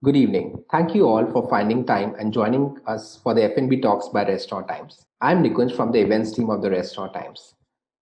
Good evening. Thank you all for finding time and joining us for the F&B Talks by Restaurant Times. I'm Nikunj from the events team of the Restaurant Times.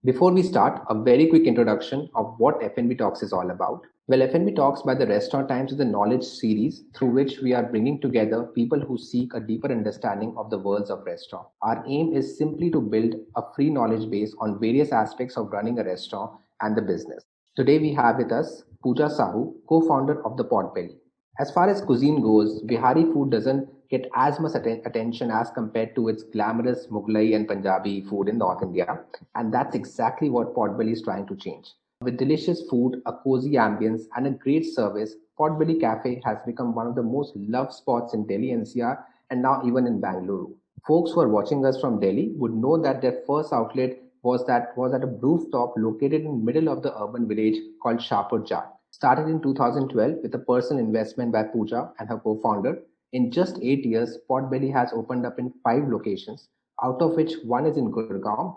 Before we start, a very quick introduction of what F&B Talks is all about. Well, F&B Talks by the Restaurant Times is a knowledge series through which we are bringing together people who seek a deeper understanding of the worlds of restaurant. Our aim is simply to build a free knowledge base on various aspects of running a restaurant and the business. Today we have with us Puja Sahu, co-founder of the Potbelly. As far as cuisine goes, Bihari food doesn't get as much attention as compared to its glamorous Mughlai and Punjabi food in North India, and that's exactly what Potbelly is trying to change. With delicious food, a cozy ambience, and a great service, Potbelly Cafe has become one of the most loved spots in Delhi NCR and now even in Bengaluru. Folks who are watching us from Delhi would know that their first outlet was at a rooftop located in the middle of the urban village called Shapur Jat. Started in 2012 with a personal investment by Pooja and her co-founder, in just 8 years, Potbelly has opened up in 5 locations, out of which one is in Gurugram,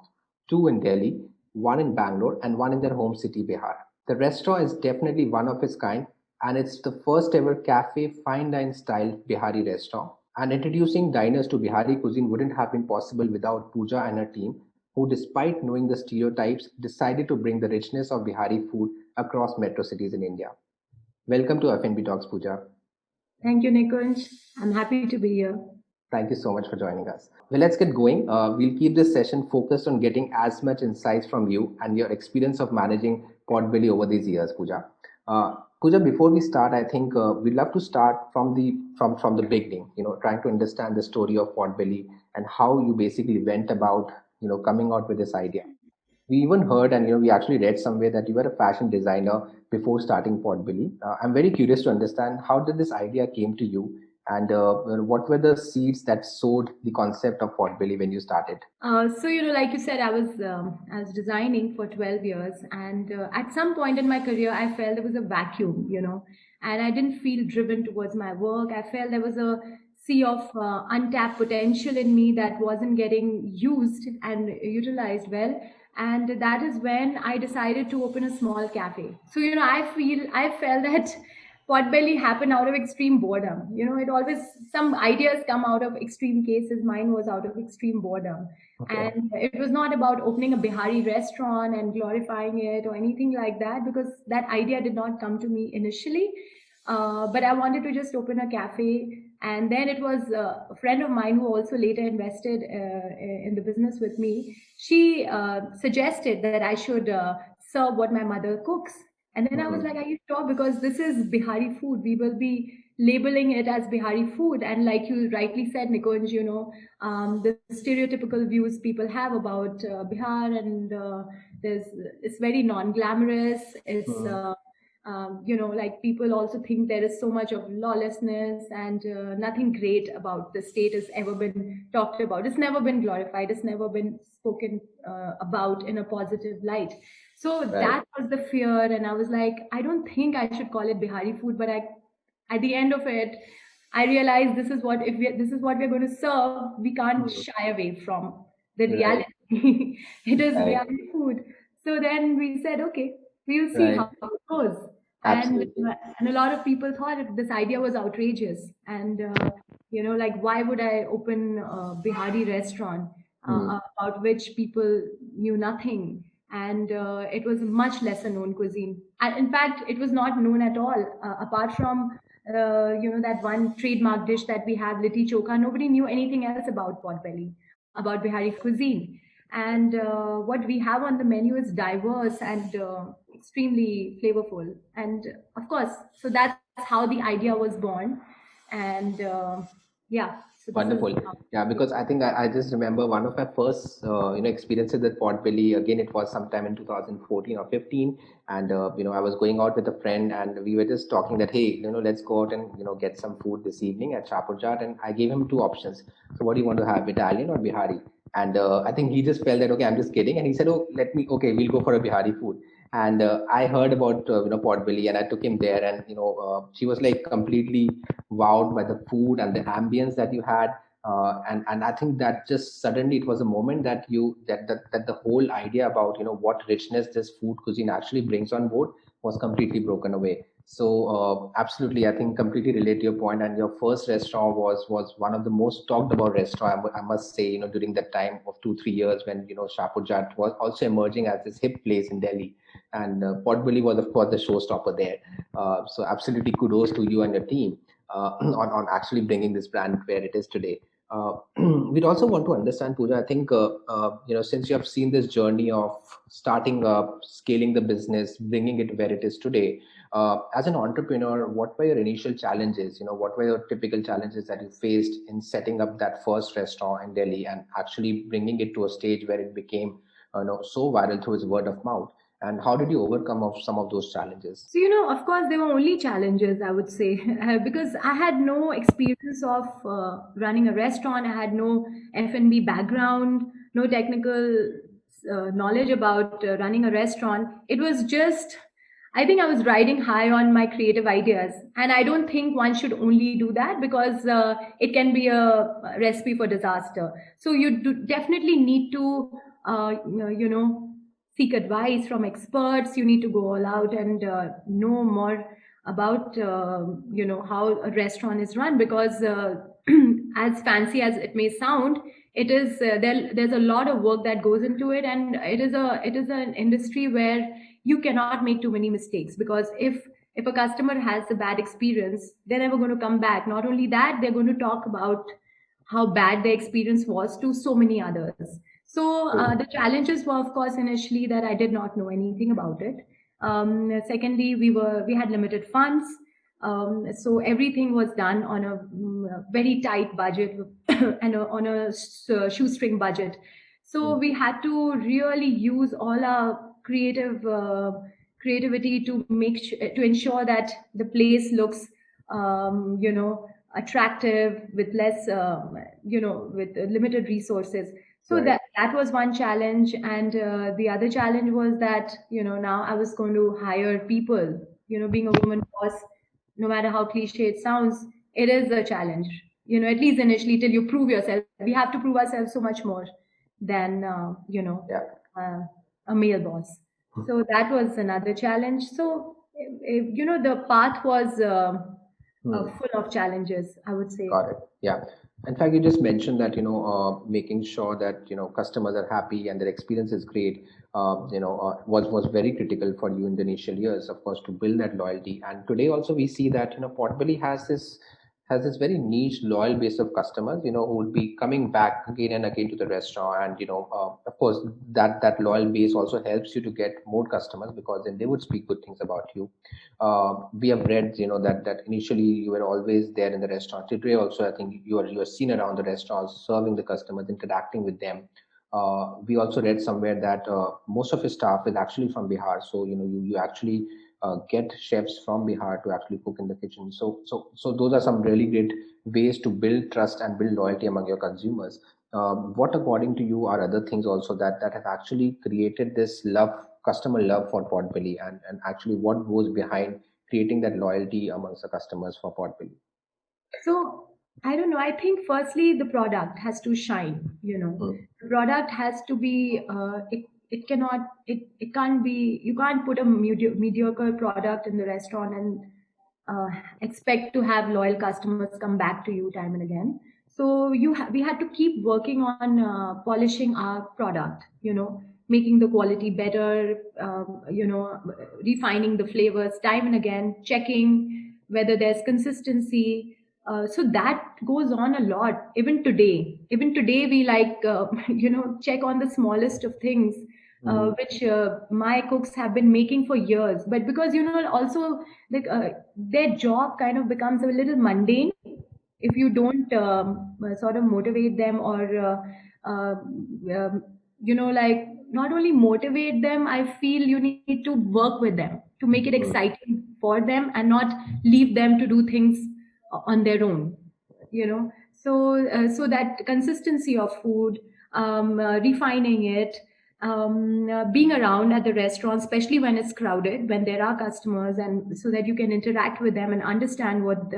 two in Delhi, one in Bangalore, and one in their home city, Bihar. The restaurant is definitely one of its kind, and it's the first ever cafe fine dine style Bihari restaurant. And introducing diners to Bihari cuisine wouldn't have been possible without Pooja and her team, who, despite knowing the stereotypes, decided to bring the richness of Bihari food across metro cities in India. Welcome to F&B Talks, Pooja. Thank you, Nikunj. I'm happy to be here. Thank you so much for joining us. Well, let's get going. We'll keep this session focused on getting as much insights from you and your experience of managing Potbelly over these years, Pooja. Pooja, before we start, I think we'd love to start from the beginning. Trying to understand the story of Potbelly and how you basically went about coming out with this idea. We even heard and we actually read somewhere that you were a fashion designer before starting Potbelly. I'm very curious to understand how did this idea came to you and what were the seeds that sowed the concept of Potbelly when you started? Like you said, I was designing for 12 years, and at some point in my career, I felt there was a vacuum, and I didn't feel driven towards my work. I felt there was a sea of untapped potential in me that wasn't getting used and utilized well. And that is when I decided to open a small cafe. So, I felt that Potbelly happened out of extreme boredom. It always, some ideas come out of extreme cases. Mine was out of extreme boredom. Okay. And it was not about opening a Bihari restaurant and glorifying it or anything like that, because that idea did not come to me initially. But I wanted to just open a cafe. And then it was a friend of mine who also later invested in the business with me. She suggested that I should serve what my mother cooks. And then I was like, Mhm. are you sure? Because this is Bihari food. We will be labeling it as Bihari food. And like you rightly said, Nikunj, the stereotypical views people have about Bihar, and it's very non-glamorous. It's Mhm. like people also think there is so much of lawlessness, and nothing great about the state has ever been talked about. It's never been glorified. It's never been spoken about in a positive light. So Right. that was the fear, and I was like, I don't think I should call it Bihari food, but at the end of it, I realized this is what we're going to serve. We can't Mhm. shy away from the Right. reality. It is Right. Bihari food. So then we said, okay, we'll see Right. how it goes. And Absolutely. and a lot of people thought this idea was outrageous, and like, why would I open a Bihari restaurant Mhm. about which people knew nothing, and it was a much lesser known cuisine. And in fact, it was not known at all, apart from that one trademark dish that we have, Litti Chokha. Nobody knew anything else about Potbelly, about Bihari cuisine. And what we have on the menu is diverse and extremely flavorful. And of course, so that's how the idea was born. And yeah, so this is Wonderful. how. Yeah, because I think I just remember one of my first experiences with Potbelly. Again, it was sometime in 2014 or 15, and I was going out with a friend, and we were just talking that hey, let's go out and get some food this evening at Chapurjat, and I gave him two options. So, what do you want to have, Italian or Bihari? And I think he just felt that okay, I'm just kidding, and he said, oh, okay, we'll go for a Bihari food. And I heard about Potbelly, and I took him there, and she was like completely wowed by the food and the ambience that you had. And I think that just suddenly it was a moment that that the whole idea about what richness this food cuisine actually brings on board was completely broken away. Absolutely, I think completely relate to your point. And your first restaurant was one of the most talked about restaurant. I must say, during that time of 2 3 years when Shapurjat was also emerging as this hip place in Delhi, and Potbelly was of course the showstopper there. So absolutely kudos to you and your team on actually bringing this brand where it is today. Uh, we'd also want to understand, Pooja. I think since you have seen this journey of starting up, scaling the business, bringing it where it is today. As an entrepreneur, what were your initial challenges? What were your typical challenges that you faced in setting up that first restaurant in Delhi and actually bringing it to a stage where it became, so viral through its word of mouth? And how did you overcome of some of those challenges? So, of course, there were only challenges, I would say, because I had no experience of running a restaurant. I had no F&B background, no technical knowledge about running a restaurant. It was just, I think I was riding high on my creative ideas. And I don't think one should only do that because it can be a recipe for disaster. So you definitely need to, seek advice from experts. You need to go all out and know more about how a restaurant is run because as fancy as it may sound, it is there's a lot of work that goes into it, and it is an industry where you cannot make too many mistakes because if a customer has a bad experience, they're never going to come back. Not only that, they're going to talk about how bad the experience was to so many others. So the challenges were, of course, initially that I did not know anything about it. Secondly, we had limited funds, so everything was done on a very tight budget and on a shoestring budget. So we had to really use all our creativity to to ensure that the place looks, attractive with less, with limited resources. So Right. that was one challenge, and the other challenge was that now I was going to hire people. Being a woman boss, no matter how cliche it sounds, it is a challenge. At least initially, till you prove yourself, we have to prove ourselves so much more than Yeah. uh, a male boss. So that was another challenge. So the path was Hmm. full of challenges, I would say. Got it. Yeah. In fact, you just mentioned that, making sure that, customers are happy and their experience is great, was very critical for you in the initial years, of course, to build that loyalty. And today also we see that, Potbelly has this very niche loyal base of customers, who will be coming back again and again to the restaurant. And, of course, that loyal base also helps you to get more customers because then they would speak good things about you. We have read, that initially you were always there in the restaurant. Today also, I think you are seen around the restaurants, serving the customers, interacting with them. We also read somewhere that most of your staff is actually from Bihar, so you actually get chefs from Bihar to actually cook in the kitchen. So those are some really great ways to build trust and build loyalty among your consumers. What, according to you, are other things also that have actually created this love, customer love for Potbelly, and actually what goes behind creating that loyalty amongst the customers for Potbelly? So I don't know. I think firstly the product has to shine. Mm, The product has to be. It cannot. It can't be. You can't put a mediocre product in the restaurant and expect to have loyal customers come back to you time and again. So we had to keep working on polishing our product. Making the quality better. Refining the flavors time and again, checking whether there's consistency. So that goes on a lot. Even today, we like check on the smallest of things, mhm, which my cooks have been making for years. But because also like their job kind of becomes a little mundane if you don't sort of motivate them or like not only motivate them. I feel you need to work with them to make it mm, exciting for them and not leave them to do things on their own. So that consistency of food, refining it, being around at the restaurant, especially when it's crowded, when there are customers, and so that you can interact with them and understand what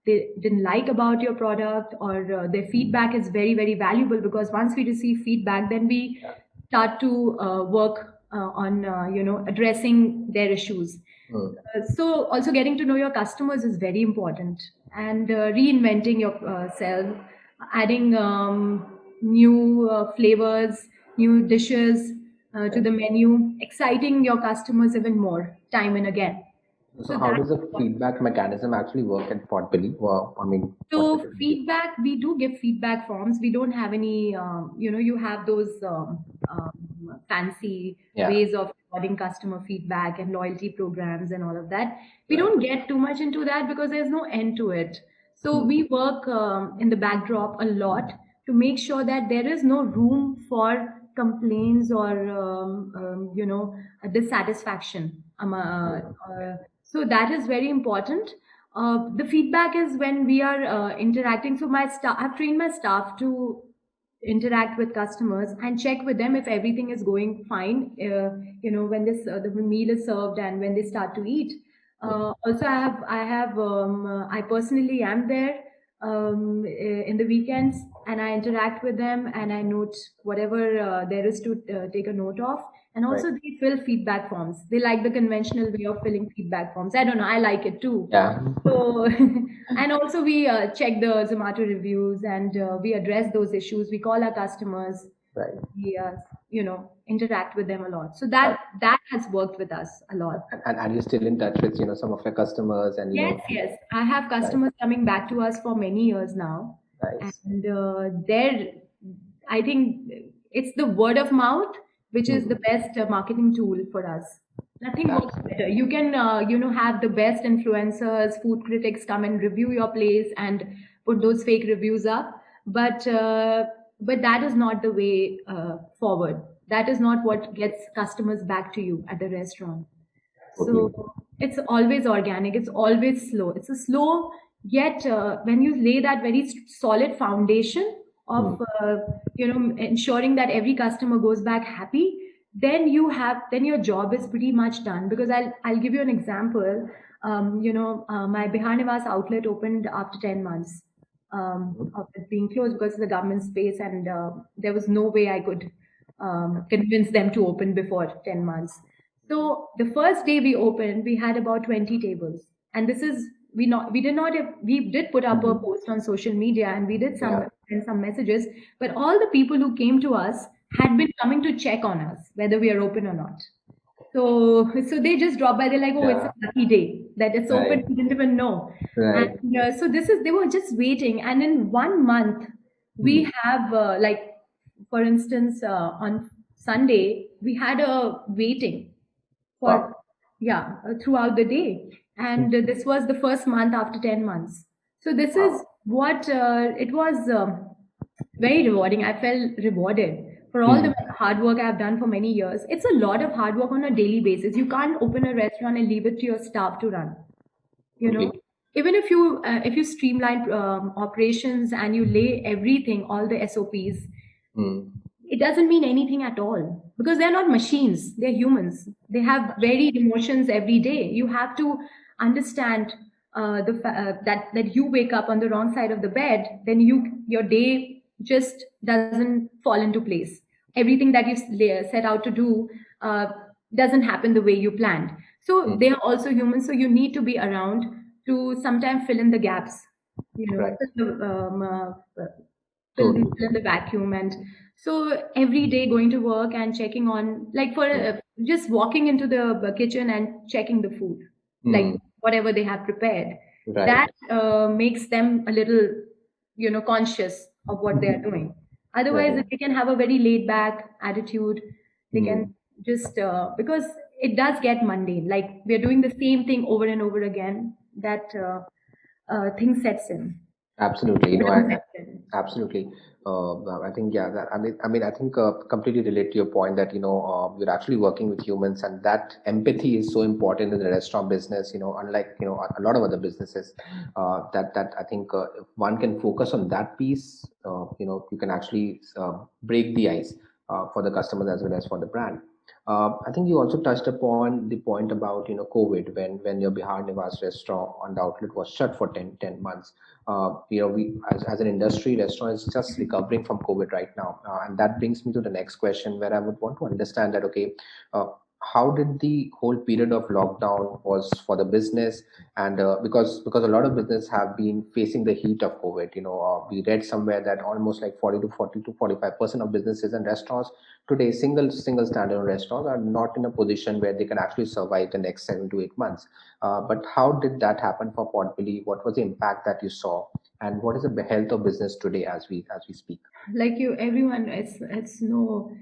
they didn't like about your product, or their feedback is very very valuable, because once we receive feedback, then we yeah. start to work on addressing their issues. Mm. So also getting to know your customers is very important, and reinventing yourself, adding new flavors, new dishes to Right. the menu, exciting your customers even more time and again. So So how that's does the feedback mechanism actually work at Potbelly? Well, I mean, what so specifically do? feedback, we do give feedback forms. We don't have any, you have those fancy Yeah. ways of recording customer feedback and loyalty programs and all of that. We Right. don't get too much into that because there's no end to it. So Mm. we work in the backdrop a lot to make sure that there is no room for complaints or a dissatisfaction. So that is very important. The feedback is when we are interacting. So my staff, I've trained my staff to interact with customers and check with them if everything is going fine. When this the meal is served and when they start to eat. Mm. Also, I personally am there in the weekends, and I interact with them and I note whatever there is to take a note of. And Right. also, they fill feedback forms. They like the conventional way of filling feedback forms. I don't know. I like it too. Yeah. So, and also we check the Zomato reviews and we address those issues. We call our customers. Right. We, interact with them a lot. So Uh, that has worked with us a lot. and you're still in touch with some of your customers and Yes, yes. I have right. customers coming back to us for many years now, Nice. and I think it's the word of mouth, which is the Mm. best marketing tool for us. Nothing works Absolutely. better. You can, have the best influencers, food critics come and review your place and put those fake reviews up, but that is not the way forward. That is not what gets customers back to you at the restaurant. Okay. So it's always organic, it's always slow. It's a slow, yet when you lay that very solid foundation Mm. of ensuring that every customer goes back happy, then your job is pretty much done. Because I'll give you an example. My Bihar Nivas outlet opened after 10 months Mm. of it being closed because of the government space, and there was no way I could convince them to open before 10 months. So the first day we opened, we had about 20 tables. And this is we did not we did put up a Mhm. post on social media and we did Yeah. send some messages, but all the people who came to us had been coming to check on us whether we are open or not. So they just drop by. They're like, "Oh, it's a Yeah. lucky day that it's Right. open." We didn't even know. And Right. so they were just waiting. And in 1 month, Mm. we have for instance, on Sunday we had a waiting for Wow. throughout the day. And Mm. this was the first month after 10 months. So this is Wow. what it was. Very rewarding. I felt rewarded for all the Mm. hard work I've done for many years. It's a lot of hard work on a daily basis. You can't open a restaurant and leave it to your staff to run. You know, Okay. even if you streamline operations and you lay everything, all the SOPs, Mm. it doesn't mean anything at all because they're not machines. They're humans. They have varied emotions every day. You have to understand that you wake up on the wrong side of the bed, then your day just doesn't fall into place. Everything that you set out to do uh, doesn't happen the way you planned. So they Mm. are also humans. So you need to be around to sometimes fill in the gaps. Right. Totally. Fill in the vacuum. And so every day going to work and checking on, like, for Mm. just walking into the kitchen and checking the food, like Mm. whatever they have prepared, Right. that makes them a little conscious of what they are doing. Otherwise Right. they can have a very laid back attitude. They can Mm. just because it does get mundane, like we are doing the same thing over and over again, that thing sets in. Absolutely. Boredom sets in. Absolutely. I think, yeah, I think completely relate to your point that, you're actually working with humans, and that empathy is so important in the restaurant business, unlike, a lot of other businesses, that I think if one can focus on that piece, you can actually break the ice for the customers as well as for the brand. I think you also touched upon the point about COVID, when your Bihar Niwas restaurant on the outlet was shut for 10 months. We as an industry, restaurant is just recovering from COVID right now, and that brings me to the next question, where I would want to understand that, okay, uh, how did the whole period of lockdown was for the business, and because a lot of business have been facing the heat of COVID. We read somewhere that almost like 40 to 45% of businesses and restaurants today, single standalone restaurants are not in a position where they can actually survive the next 7 to 8 months. But how did that happen for Potbelly? What was the impact that you saw, and what is the health of business today as we speak? Like you, everyone, it's no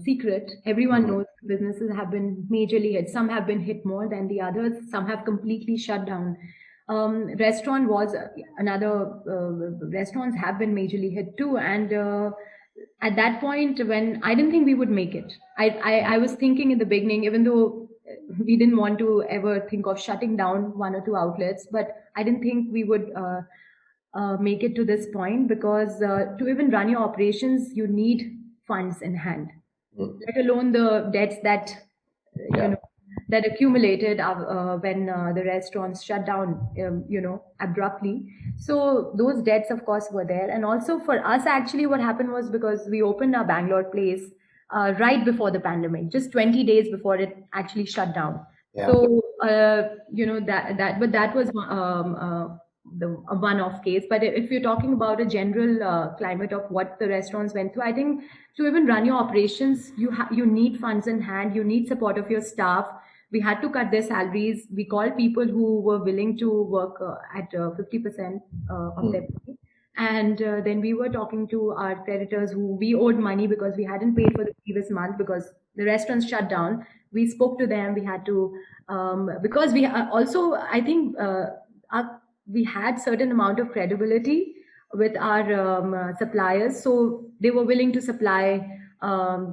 secret. Everyone Mhm. knows businesses have been majorly hit. Some have been hit more than the others. Some have completely shut down. Restaurant was another. Restaurants have been majorly hit too, and at that point, when I didn't think we would make it, I was thinking in the beginning, even though we didn't want to ever think of shutting down one or two outlets, but I didn't think we would. Make it to this point because to even run your operations, you need funds in hand, Mm. let alone the debts that you Yeah. know that accumulated when the restaurants shut down, abruptly. So those debts, of course, were there, and also for us, actually, what happened was because we opened our Bangalore place right before the pandemic, just 20 days before it actually shut down. Yeah. So but that was a one-off case. But if you're talking about a general climate of what the restaurants went through, I think to even run your operations, you need funds in hand, you need support of your staff. We had to cut their salaries. We called people who were willing to work at 50% of their Mm. pay. And then we were talking to our creditors who we owed money because we hadn't paid for the previous month because the restaurants shut down. We spoke to them. We had to, because we also, I think, we had certain amount of credibility with our suppliers, so they were willing to supply on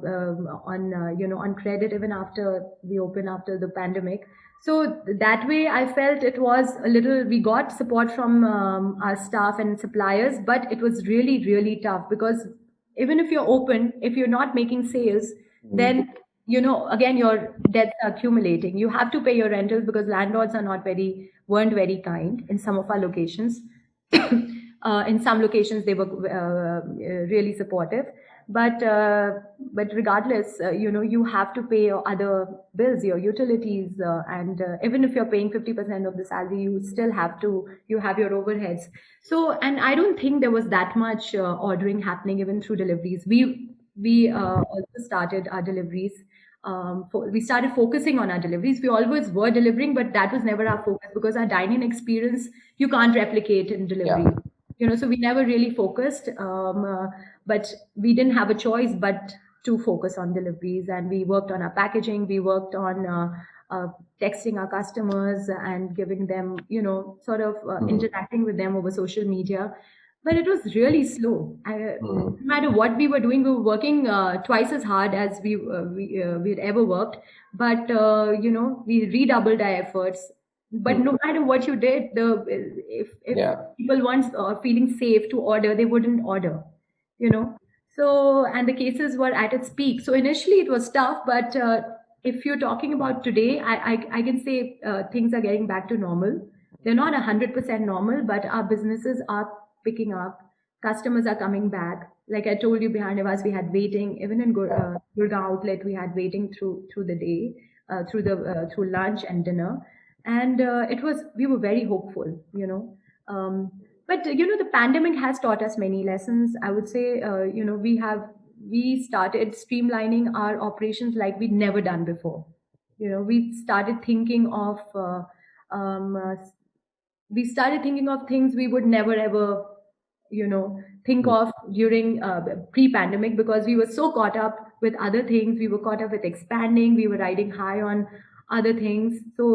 credit even after we opened after the pandemic. So that way, I felt it was a little. We got support from our staff and suppliers, but it was really really tough because even if you're open, if you're not making sales, Mm. then again your debts are accumulating. You have to pay your rentals because landlords are not very weren't very kind in some of our locations. In some locations, they were really supportive, but regardless, you have to pay your other bills, your utilities, and even if you're paying 50% of the salary, you have your overheads. So, and I don't think there was that much ordering happening even through deliveries. We also started our deliveries. We started focusing on our deliveries. We always were delivering, but that was never our focus because our dining experience you can't replicate in Yeah. deliveries. So we never really focused, but we didn't have a choice but to focus on deliveries. And we worked on our packaging. We worked on texting our customers and giving them, sort of Mm. interacting with them over social media. But it was really slow. No Mm. matter what we were doing, we were working twice as hard as we'd ever worked. But we redoubled our efforts. But Mm. no matter what you did, the if Yeah. people weren't feeling safe to order, they wouldn't order. You know. So and the cases were at its peak. So initially it was tough, but if you're talking about today, I can say things are getting back to normal. They're not 100% normal, but our businesses are picking up. Customers are coming back. Like I told you, behind us, we had waiting. Even in Yeah. Gurugram outlet, we had waiting through the day, through lunch and dinner, and it was we were very hopeful. But the pandemic has taught us many lessons. I would say, we started streamlining our operations like we'd never done before. We started thinking of um, uh, we started thinking of things we would never ever think Mm. of during pre-pandemic because we were so caught up with other things. We were caught up with expanding. We were riding high on other things. So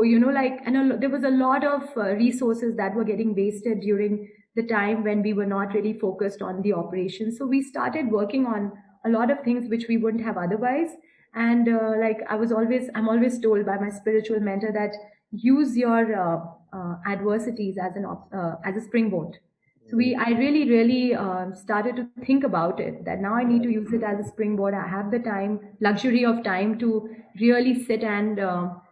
like, and there was a lot of resources that were getting wasted during the time when we were not really focused on the operation. So we started working on a lot of things which we wouldn't have otherwise. And like I'm always told by my spiritual mentor that use your adversities as as a springboard. So I really started to think about it that now I need to use it as a springboard. I have the time, luxury of time to really sit and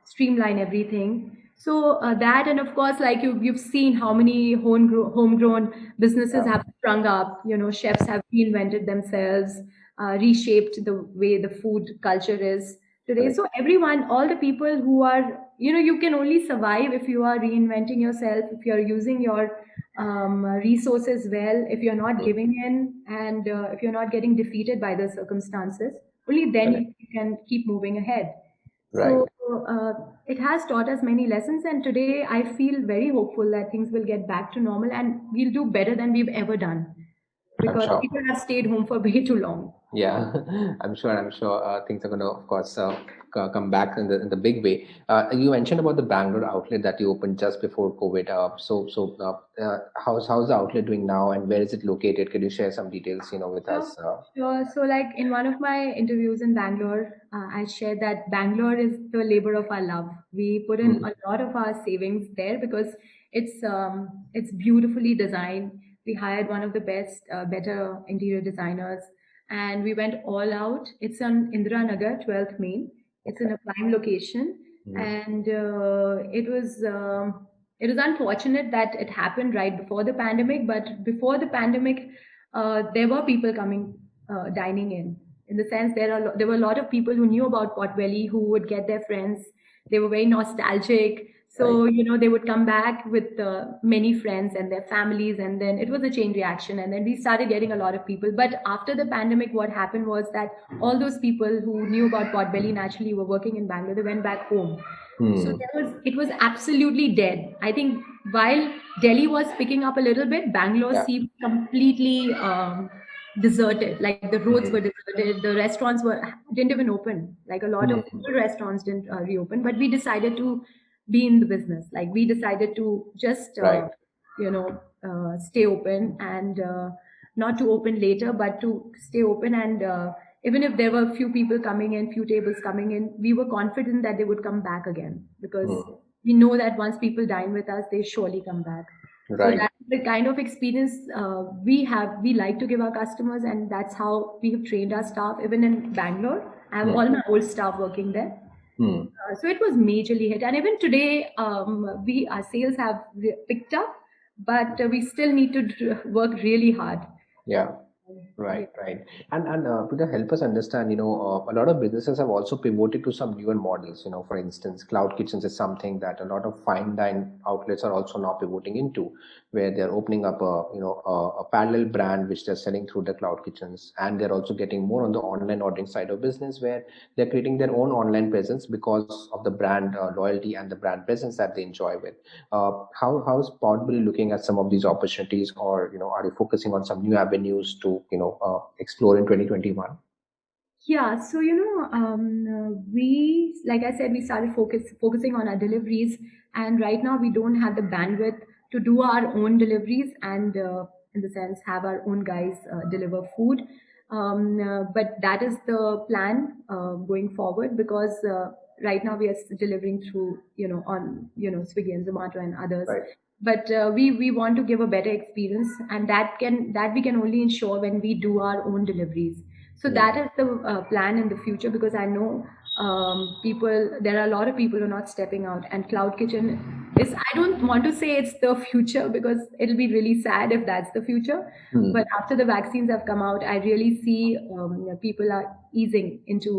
streamline everything. So that, and of course, like you've seen how many homegrown businesses Yeah. have sprung up. You know, chefs have reinvented themselves, reshaped the way the food culture is today. Correct. So everyone, all the people who are, you can only survive if you are reinventing yourself, if you're using your resources well, if you're not Mm. giving in, and if you're not getting defeated by the circumstances, only then Correct. you can keep moving ahead. Right. So uh, it has taught us many lessons, and today I feel very hopeful that things will get back to normal and we'll do better than we've ever done I'm because sure. people have stayed home for way too long. Yeah, I'm sure things are going to, of course, come back in the big way. You mentioned about the Bangalore outlet that you opened just before COVID. How's the outlet doing now, and where is it located? Could you share some details, with Sure, us? sure. So, like in one of my interviews in Bangalore, I shared that Bangalore is the labor of our love. We put in Mm. a lot of our savings there because it's beautifully designed. We hired one of the better interior designers, and we went all out. It's on Indira Nagar, 12th Main. It's in Okay. a prime location, Mm. and it was unfortunate that it happened right before the pandemic. But before the pandemic, there were people coming dining in the sense there were a lot of people who knew about Potbelly who would get their friends. They were very nostalgic, Right. so they would come back with many friends and their families, and then it was a chain reaction, and then we started getting a lot of people. But after the pandemic, what happened was that all those people who knew about Potbelly naturally were working in Bangalore. They went back home, so Mm. it was absolutely dead. I think while Delhi was picking up a little bit, Bangalore Yeah. seemed completely deserted. Like the roads were Mm. deserted, the restaurants didn't even open. Like a lot of Mm. good restaurants didn't reopen. But we decided to be in the business. Like we decided to just Right. stay open and not to open later, but to stay open and. Even if there were few people coming in, few tables coming in, we were confident that they would come back again because Mm. we know that once people dine with us, they surely come back. So Right. that's the kind of experience we have. We like to give our customers, and that's how we have trained our staff. Even in Bangalore, I have all Mm. my old staff working there. Mm. So it was majorly hit, and even today, we our sales have picked up, but we still need to work really hard. Yeah. Yeah. Right, right. And to help us understand, a lot of businesses have also pivoted to some newer models. For instance, cloud kitchens is something that a lot of fine dine outlets are also now pivoting into, where they're opening up a parallel brand which they're selling through the cloud kitchens, and they're also getting more on the online ordering side of business, where they're creating their own online presence because of the brand loyalty and the brand presence that they enjoy with. How's Podbill looking at some of these opportunities, or are you focusing on some new avenues to explore in 2021? Yeah, so we, like I said, we started focusing on our deliveries, and right now we don't have the bandwidth to do our own deliveries and, in the sense, have our own guys deliver food. But that is the plan going forward because right now we are delivering through, on Swiggy and Zomato and others. Right. But we want to give a better experience, and that we can only ensure when we do our own deliveries. So Mm. that is the plan in the future because I know there are a lot of people who are not stepping out, and cloud kitchen is. I don't want to say it's the future because it'll be really sad if that's the future. But Mm. after the vaccines have come out, I really see people are easing into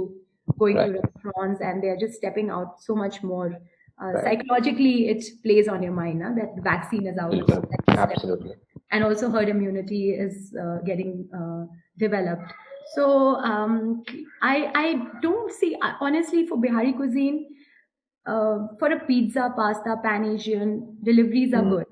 going to Right, restaurants, and they're just stepping out so much more. right. Psychologically, it plays on your mind that the vaccine is out, Bilkul. that you step out. Absolutely. And also herd immunity is getting developed. So I don't see honestly for Bihari cuisine, for a pizza, pasta, Pan Asian, deliveries are Mm. good.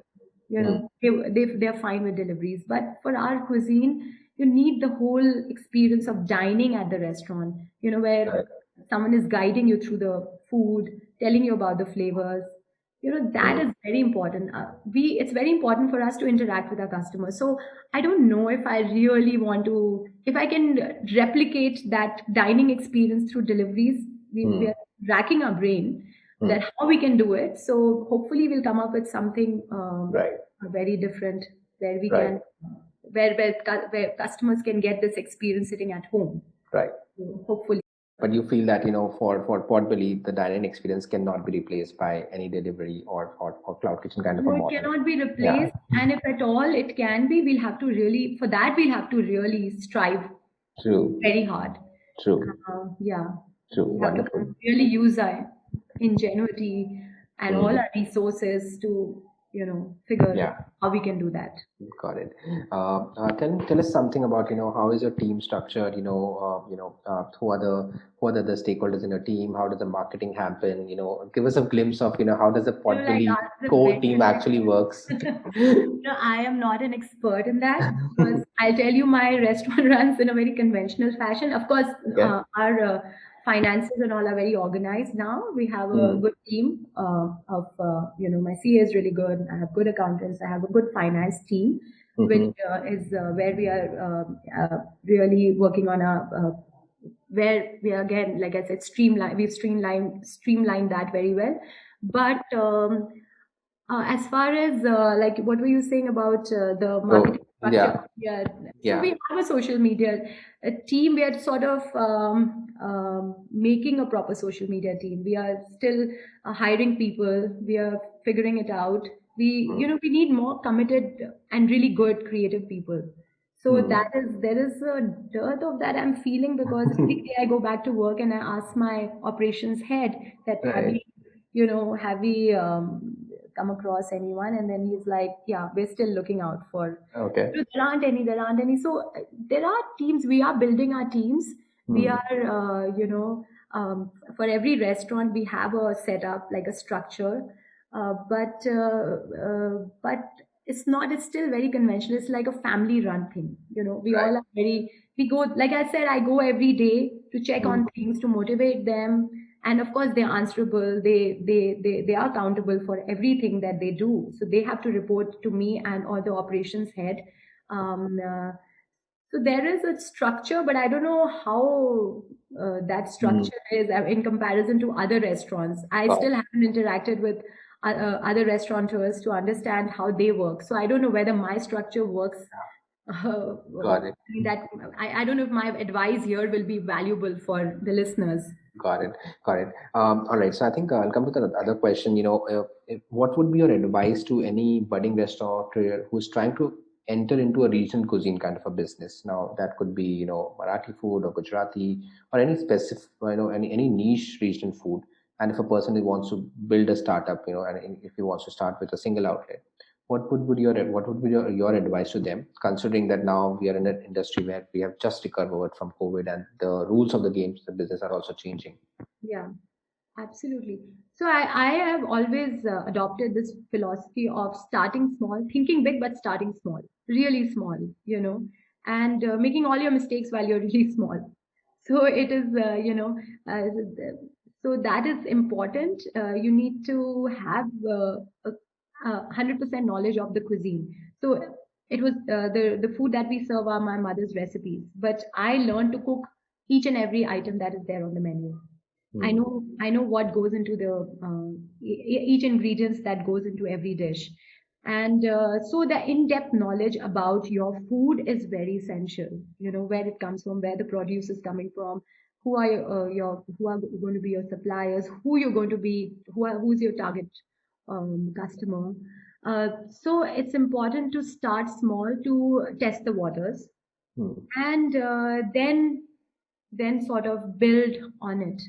You Mm. know, they're fine with deliveries. But for our cuisine, you need the whole experience of dining at the restaurant, where Right. someone is guiding you through the food, telling you about the flavors. That Mm. is very important. It's very important for us to interact with our customers. So I don't know if I really want to, if I can replicate that dining experience through deliveries. We Mm. are racking our brain Mm. that how we can do it. So hopefully we'll come up with something Right. very different. where we Right. can, where customers can get this experience sitting at home. Right. So hopefully. But you feel that, for Potbelly, the dining experience cannot be replaced by any delivery or cloud kitchen kind of a No, it model. cannot be Yeah. replaced. And if at all it can be, we'll have to really, for that, we'll have to really strive True. very hard. True. Yeah, True. we have to Wonderful. really use our ingenuity and all Hmm. our resources to, figure Yeah. how we can do that. Got it. Tell us something about, how is your team structured? Who are the stakeholders in your team? How does the marketing happen? Give us a glimpse of, how does the Like Potbelly ask the core very team good actually works? question. No, I am not an expert in that because I'll tell you, my restaurant runs in a very conventional fashion. Of course, Okay. our finances and all are very organized now. We have a Hmm. good team of, my CA is really good. I have good accountants. I have a good finance team, which Mm-hmm. is where we are really working on where we are, again, like I said, we've streamlined that very well. But as far as like what were you saying about the marketing So structure? yeah, Yeah. So yeah. we have a social media team. We are sort of making a proper social media team. We are still hiring people. We are figuring it out. We need more committed and really good creative people. So Hmm. there is a dearth of that I'm feeling, because every day I go back to work and I ask my operations head that Right. have we come across anyone? And then he's like, yeah, we're still looking out for. Okay. There aren't any. So there are teams. We are building our teams. We Hmm. are, for every restaurant we have a setup, like a structure. But it's not. It's still very conventional. It's like a family-run thing. We Right. all are very. We go, like I said, I go every day to check Hmm. on things, to motivate them, and of course they're answerable. They are accountable for everything that they do, so they have to report to me and or the operations head. um, uh, so there is a structure, but I don't know how that Hmm. structure is in comparison to other restaurants. I Got still haven't interacted with other restaurateurs to understand how they work, so I don't know whether my structure works. got it. I mean, that I don't know if my advice here will be valuable for the listeners. Got it. Got it. All right. So I think I'll come to the other question. What would be your advice to any budding restaurateur who's trying to enter into a regional cuisine kind of a business? Now that could be, Marathi food or Gujarati or any specific, any niche regional food. And if a person who wants to build a startup, and if he wants to start with a single outlet, what would be your advice to them, considering that now we are in an industry where we have just recovered from COVID and the rules of the games, the business are also changing. Yeah. Absolutely. So I have always adopted this philosophy of starting small, thinking big, but starting small, really small, and making all your mistakes while you're really small. So it is, so that is important. You need to have 100% knowledge of the cuisine. So it was the food that we serve are my mother's recipes, but I learned to cook each and every item that is there on the menu. Hmm. I know what goes into the each ingredients that goes into every dish, and so the in-depth knowledge about your food is very essential. Where it comes from, where the produce is coming from, who are going to be your suppliers, who you're going to be, who's your target customer. So it's important to start small to test the waters, Hmm. and then sort of build on it.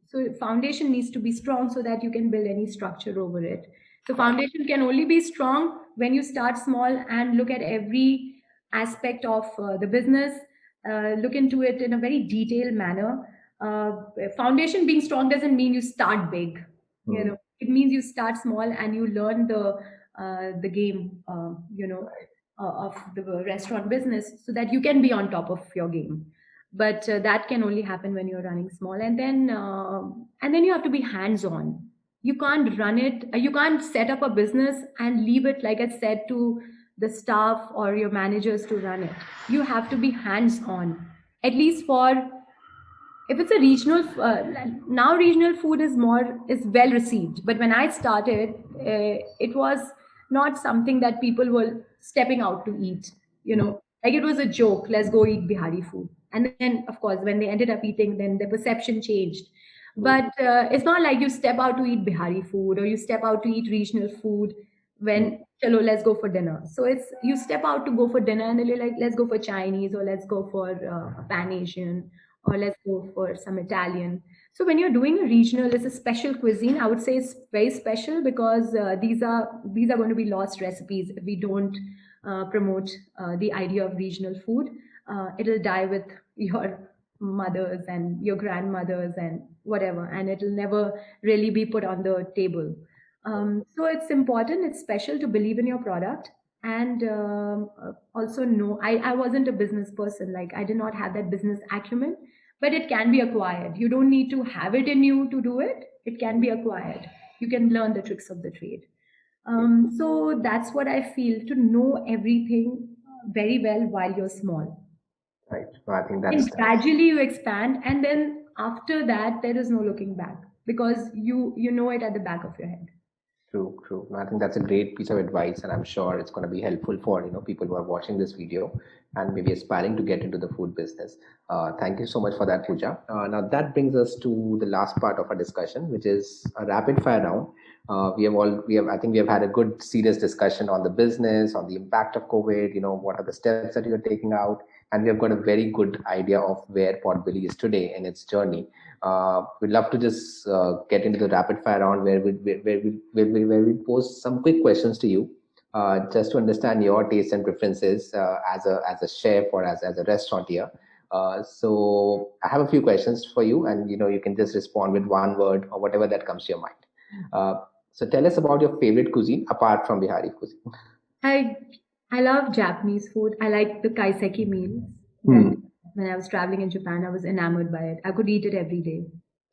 So foundation needs to be strong so that you can build any structure over it. So foundation can only be strong when you start small and look at every aspect of the business, look into it in a very detailed manner. Foundation being strong doesn't mean you start big. Hmm. It means you start small and you learn the game, of the restaurant business, so that you can be on top of your game. But that can only happen when you're running small, and then you have to be hands on. You can't run it, you can't set up a business and leave it, like I said, to the staff or your managers to run it. You have to be hands on, at least for, if it's a regional, now regional food is well received, but when I started, it was not something that people were stepping out to eat. Like it was a joke. Let's go eat Bihari food. And then, of course, when they ended up eating, then the perception changed. But it's not like you step out to eat Bihari food or you step out to eat regional food when chalo, let's go for dinner. So it's you step out to go for dinner and then you're like, let's go for Chinese or let's go for Pan Asian or let's go for some Italian. So when you're doing a regional, it's a special cuisine. I would say it's very special because these are going to be lost recipes if we don't promote the idea of regional food. It'll die with your mothers and your grandmothers and whatever, and it'll never really be put on the table. So it's important, it's special to believe in your product and also know. I wasn't a business person, like I did not have that business acumen, but it can be acquired. You don't need to have it in you to do it, it can be acquired. You can learn the tricks of the trade. So that's what I feel, to know everything very well while you're small. Right. No, I think And that's gradually you expand, and then after that, there is no looking back because you know it at the back of your head. true, true. No, I think that's a great piece of advice, and I'm sure it's going to be helpful for people who are watching this video and maybe aspiring to get into the food business. Thank you so much for that, Pooja. Now that brings us to the last part of our discussion, which is a rapid fire round. I think we have had a good serious discussion on the business, on the impact of COVID. What are the steps that you're taking out, and we have got a very good idea of where Potbelly is today in its journey. We'd love to just get into the rapid fire round where we pose some quick questions to you, just to understand your tastes and preferences as a chef or as a restaurateur. So I have a few questions for you, and you can just respond with one word or whatever that comes to your mind. So tell us about your favorite cuisine apart from Bihari cuisine. I I love Japanese food. I like the kaiseki meals. Hmm. When I was traveling in Japan, I was enamored by it. I could eat it every day.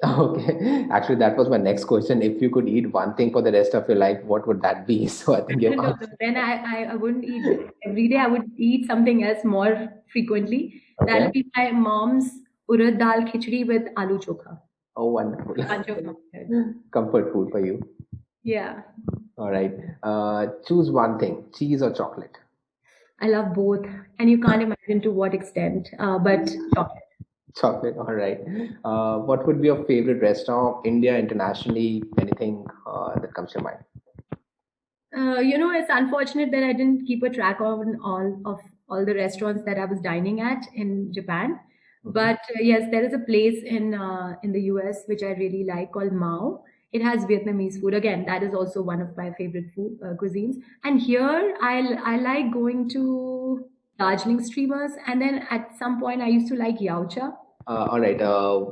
Okay. Actually, that was my next question. If you could eat one thing for the rest of your life, what would that be? So I think No, you've no, answered. then I wouldn't eat it every day. I would eat something else more frequently. That'll Okay. be my mom's urad dal khichdi with aloo chokha. Oh, wonderful. Bunch of comfort. Comfort food for you. Yeah, All right. Choose one thing, cheese or chocolate. I love both, and you can't imagine to what extent. But chocolate. Chocolate. All right. What would be your favorite restaurant, India, internationally? Anything that comes to mind? It's unfortunate that I didn't keep a track on all the restaurants that I was dining at in Japan. Mhm. But yes, there is a place in the US which I really like called Mao. It has Vietnamese food. Again, that is also one of my favorite food cuisines. And here, I like going to Darjeeling Streamers, and then at some point I used to like Yaocha. All right.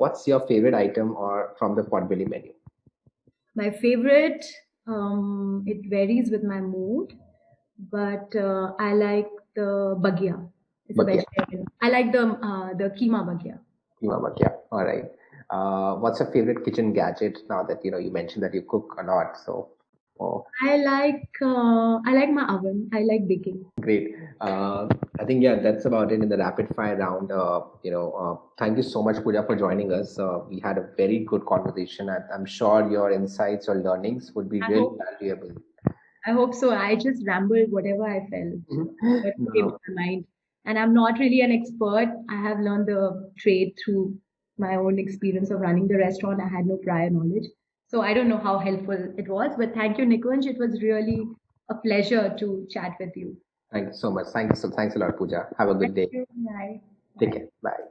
What's your favorite item or from the Potbelly menu? My favorite, it varies with my mood, but I like the bagya. It's a But yeah, vegetarian. I like the keema bagya. but yeah. All right. What's your favorite kitchen gadget now that you mentioned that you cook a lot? So, oh, I like my oven. I like baking. great. I think yeah, that's about it in the rapid fire round. Thank you so much, Pooja, for joining us. We had a very good conversation. I'm sure your insights or learnings would be I really hope valuable. I hope so. I just rambled whatever I felt, whatever came to No, my mind. And I'm not really an expert. I have learned the trade through my own experience of running the restaurant. I had no prior knowledge. So I don't know how helpful it was. But thank you, Nikunj. It was really a pleasure to chat with you. thank you so much. Thanks a lot, Pooja. Have a Thank good day. you. Bye. Take Bye. care. Bye.